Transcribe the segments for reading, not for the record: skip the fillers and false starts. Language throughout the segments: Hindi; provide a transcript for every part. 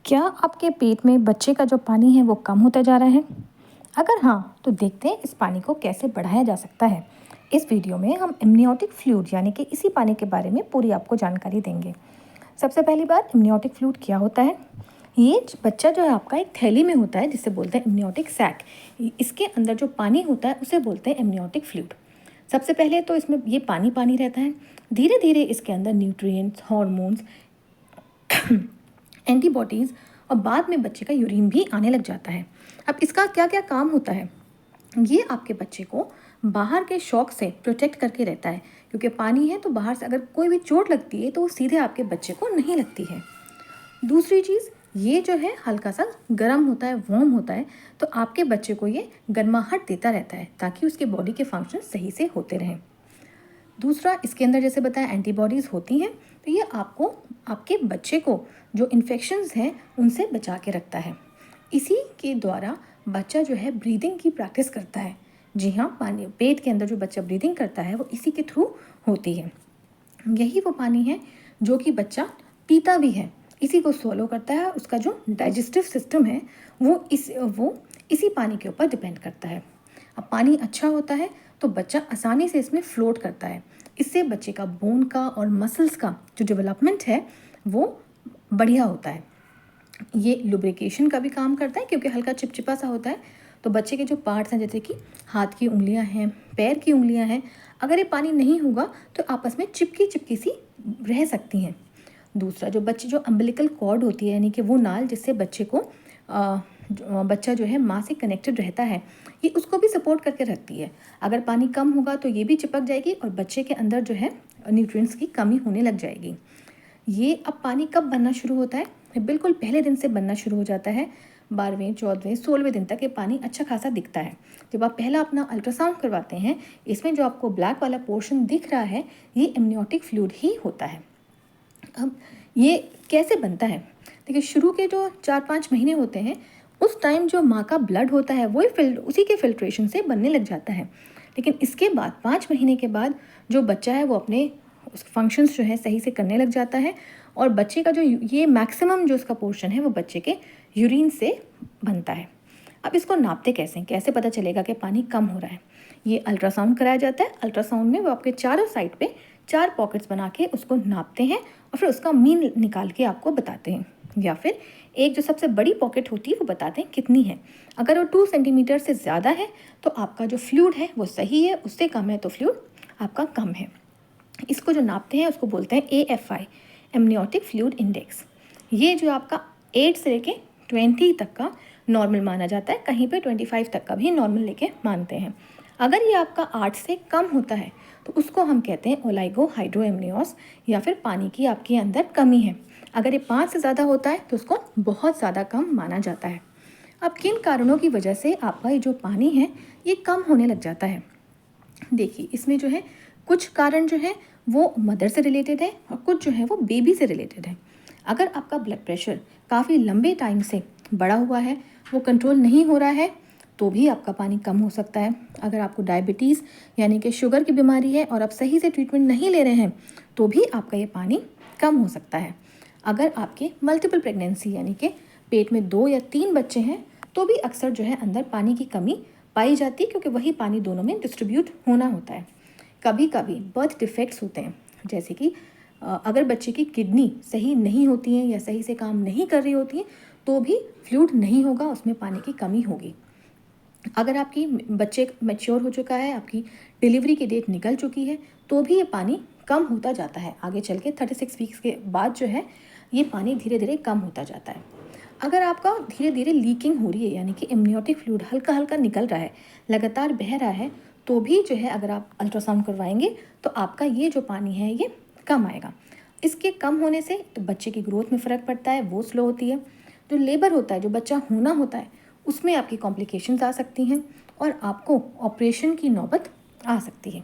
क्या आपके पेट में बच्चे का जो पानी है वो कम होता जा रहा है? अगर हाँ, तो देखते हैं इस पानी को कैसे बढ़ाया जा सकता है। इस वीडियो में हम एमनियोटिक फ्लूइड यानी कि इसी पानी के बारे में पूरी आपको जानकारी देंगे। सबसे पहली बात, एमनियोटिक फ्लूइड क्या होता है? ये बच्चा जो है आपका एक थैली में होता है जिसे बोलते हैं एमनियोटिक सैक। इसके अंदर जो पानी होता है उसे बोलते हैं एमनियोटिक फ्लूइड। सबसे पहले तो इसमें ये पानी पानी रहता है। धीरे धीरे इसके अंदर न्यूट्रिएंट्स, हार्मोन्स, एंटीबॉडीज़ और बाद में बच्चे का यूरिन भी आने लग जाता है। अब इसका क्या क्या काम होता है? ये आपके बच्चे को बाहर के शॉक से प्रोटेक्ट करके रहता है, क्योंकि पानी है तो बाहर से अगर कोई भी चोट लगती है तो वो सीधे आपके बच्चे को नहीं लगती है। दूसरी चीज़, ये जो है हल्का सा गर्म होता है, वार्म होता है, तो आपके बच्चे को ये गर्माहट देता रहता है ताकि उसके बॉडी के फंक्शन सही से होते रहें। दूसरा, इसके अंदर जैसे बताया एंटीबॉडीज़ होती हैं, तो ये आपको आपके बच्चे को जो इन्फेक्शंस हैं उनसे बचा के रखता है। इसी के द्वारा बच्चा जो है ब्रीदिंग की प्रैक्टिस करता है। जी हाँ, पानी पेट के अंदर जो बच्चा ब्रीदिंग करता है वो इसी के थ्रू होती है। यही वो पानी है जो कि बच्चा पीता भी है, इसी को swallow करता है। उसका जो डाइजेस्टिव सिस्टम है वो इसी पानी के ऊपर डिपेंड करता है। अब पानी अच्छा होता है तो बच्चा आसानी से इसमें फ्लोट करता है। इससे बच्चे का बोन का और मसल्स का जो डेवलपमेंट है वो बढ़िया होता है। ये लुब्रिकेशन का भी काम करता है क्योंकि हल्का चिपचिपा सा होता है, तो बच्चे के जो पार्ट्स हैं जैसे कि हाथ की उंगलियां हैं, पैर की उंगलियां हैं, अगर ये पानी नहीं होगा तो आपस में चिपकी चिपकी सी रह सकती हैं। दूसरा, जो अम्बिलिकल कॉर्ड होती है यानी कि वो नाल जिससे बच्चे को बच्चा जो है माँ से कनेक्टेड रहता है, ये उसको भी सपोर्ट करके रखती है। अगर पानी कम होगा तो ये भी चिपक जाएगी और बच्चे के अंदर जो है न्यूट्रिएंट्स की कमी होने लग जाएगी। ये अब पानी कब बनना शुरू होता है? बिल्कुल पहले दिन से बनना शुरू हो जाता है। 12वें, 14वें, 16वें दिन तक ये पानी अच्छा खासा दिखता है। जब आप पहला अपना अल्ट्रासाउंड करवाते हैं, इसमें जो आपको ब्लैक वाला पोर्शन दिख रहा है ये एमनियोटिक फ्लूइड ही होता है। अब ये कैसे बनता है? देखिए, शुरू के जो 4-5 महीने होते हैं उस टाइम जो माँ का ब्लड होता है वो उसी के फिल्ट्रेशन से बनने लग जाता है। लेकिन इसके बाद 5 महीने के बाद जो बच्चा है वो अपने फंक्शंस जो है सही से करने लग जाता है और बच्चे का जो ये मैक्सिमम जो उसका पोर्शन है वो बच्चे के यूरिन से बनता है। अब इसको नापते कैसे पता चलेगा कि पानी कम हो रहा है? ये अल्ट्रासाउंड कराया जाता है। अल्ट्रासाउंड में वो आपके चारों साइड पे 4 पॉकेट्स बना के उसको नापते हैं और फिर उसका मीन निकाल के आपको बताते हैं, या फिर एक जो सबसे बड़ी पॉकेट होती है वो बताते हैं कितनी है। अगर वो 2 सेंटीमीटर से ज़्यादा है तो आपका जो फ्लूइड है वो सही है, उससे कम है तो फ्लूइड आपका कम है। इसको जो नापते हैं उसको बोलते हैं AFI, एमनियोटिक फ्लूइड इंडेक्स। ये जो आपका 8 से लेके 20 तक का नॉर्मल माना जाता है, कहीं पे 25 तक का भी नॉर्मल लेके मानते हैं। अगर ये आपका 8 से कम होता है तो उसको हम कहते हैं ओलाइगो हाइड्रोएमनियोस, या फिर पानी की आपके अंदर कमी है। अगर ये 5 से ज़्यादा होता है तो उसको बहुत ज़्यादा कम माना जाता है। अब किन कारणों की वजह से आपका ये जो पानी है ये कम होने लग जाता है? देखिए, इसमें जो है कुछ कारण जो है वो मदर से रिलेटेड है और कुछ जो है वो बेबी से रिलेटेड है। अगर आपका ब्लड प्रेशर काफ़ी लंबे टाइम से बढ़ा हुआ है, वो कंट्रोल नहीं हो रहा है, तो भी आपका पानी कम हो सकता है। अगर आपको डायबिटीज़ यानी कि शुगर की बीमारी है और आप सही से ट्रीटमेंट नहीं ले रहे हैं तो भी आपका ये पानी कम हो सकता है। अगर आपके मल्टीपल प्रेगनेंसी यानी कि पेट में 2 या 3 बच्चे हैं तो भी अक्सर जो है अंदर पानी की कमी पाई जाती है, क्योंकि वही पानी दोनों में डिस्ट्रीब्यूट होना होता है। कभी कभी बर्थ डिफेक्ट्स होते हैं, जैसे कि अगर बच्चे की किडनी सही नहीं होती है या सही से काम नहीं कर रही होती है तो भी फ्लूइड नहीं होगा, उसमें पानी की कमी होगी। अगर आपकी बच्चे मैच्योर हो चुका है, आपकी डिलीवरी की डेट निकल चुकी है, तो भी ये पानी कम होता जाता है। आगे चल के 36 वीक्स के बाद जो है ये पानी धीरे धीरे कम होता जाता है। अगर आपका धीरे धीरे लीकिंग हो रही है यानी कि एमनियोटिक फ्लूइड हल्का हल्का निकल रहा है, लगातार बह रहा है, तो भी जो है अगर आप अल्ट्रासाउंड करवाएंगे तो आपका ये जो पानी है ये कम आएगा। इसके कम होने से तो बच्चे की ग्रोथ में फ़र्क पड़ता है, वो स्लो होती है। जो लेबर होता है, जो बच्चा होना होता है, उसमें आपकी कॉम्प्लिकेशंस आ सकती हैं और आपको ऑपरेशन की नौबत आ सकती है।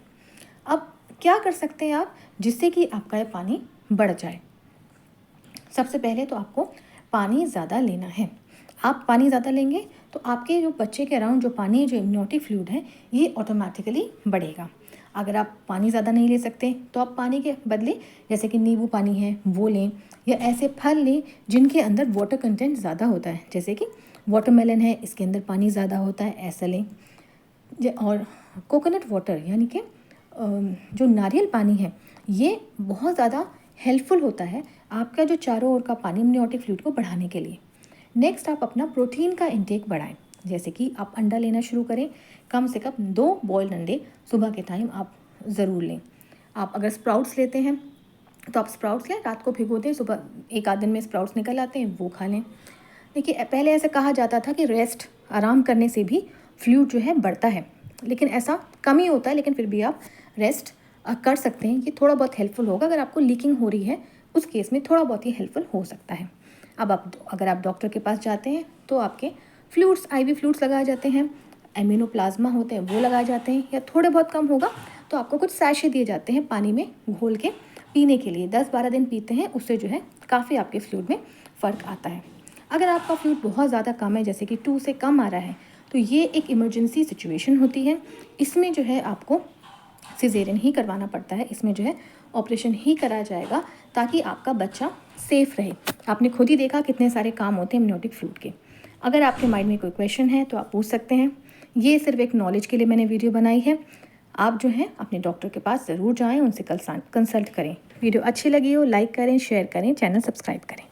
अब क्या कर सकते हैं आप जिससे कि आपका ये पानी बढ़ जाए? सबसे पहले तो आपको पानी ज़्यादा लेना है। आप पानी ज़्यादा लेंगे तो आपके जो बच्चे के अराउंड जो पानी, जो एमनियोटिक फ्लूइड है, ये ऑटोमेटिकली बढ़ेगा। अगर आप पानी ज़्यादा नहीं ले सकते तो आप पानी के बदले जैसे कि नींबू पानी है वो लें, या ऐसे फल लें जिनके अंदर वाटर कंटेंट ज़्यादा होता है, जैसे कि वाटरमेलन है, इसके अंदर पानी ज़्यादा होता है, ऐसा लें। और कोकोनट वाटर यानी कि जो नारियल पानी है ये बहुत ज़्यादा हेल्पफुल होता है आपका जो चारों ओर का पानी अमनियोटिक फ्लूइड को बढ़ाने के लिए। नेक्स्ट, आप अपना प्रोटीन का इंटेक बढ़ाएं, जैसे कि आप अंडा लेना शुरू करें, कम से कम 2 बॉइल्ड अंडे सुबह के टाइम आप ज़रूर लें। आप अगर स्प्राउट्स लेते हैं तो आप स्प्राउट्स लें, रात को भिगो दें, सुबह एक आध दिन में स्प्राउट्स निकल आते हैं, वो खा लें। देखिए, पहले ऐसे कहा जाता था कि रेस्ट, आराम करने से भी फ्लूइड जो है बढ़ता है, लेकिन ऐसा कम ही होता है, लेकिन फिर भी आप रेस्ट कर सकते हैं। ये थोड़ा बहुत हेल्पफुल होगा, अगर आपको लीकिंग हो रही है उस केस में थोड़ा बहुत ही हेल्पफुल हो सकता है। अब अगर आप डॉक्टर के पास जाते हैं तो आपके फ्लूइड्स, IV फ्लूइड्स लगाए जाते हैं, एम्यूनोप्लाज्मा होते हैं वो लगाए जाते हैं, या थोड़े बहुत कम होगा तो आपको कुछ सैशे दिए जाते हैं पानी में घोल के पीने के लिए। 10-12 दिन पीते हैं, उससे जो है काफ़ी आपके फ्लूइड में फ़र्क आता है। अगर आपका फ्लूइड बहुत ज़्यादा कम है, जैसे कि 2 से कम आ रहा है, तो ये एक इमरजेंसी सिचुएशन होती है। इसमें जो है आपको सिजेरियन ही करवाना पड़ता है, इसमें जो है ऑपरेशन ही कराया जाएगा ताकि आपका बच्चा सेफ़ रहे। आपने खुद ही देखा कितने सारे काम होते हैं अमनियोटिक फ्लूइड के। अगर आपके माइंड में कोई क्वेश्चन है तो आप पूछ सकते हैं। ये सिर्फ एक नॉलेज के लिए मैंने वीडियो बनाई है। आप जो है अपने डॉक्टर के पास ज़रूर जाएँ, उनसे कंसल्ट करें। वीडियो अच्छी लगी हो लाइक करें, शेयर करें, चैनल सब्सक्राइब करें।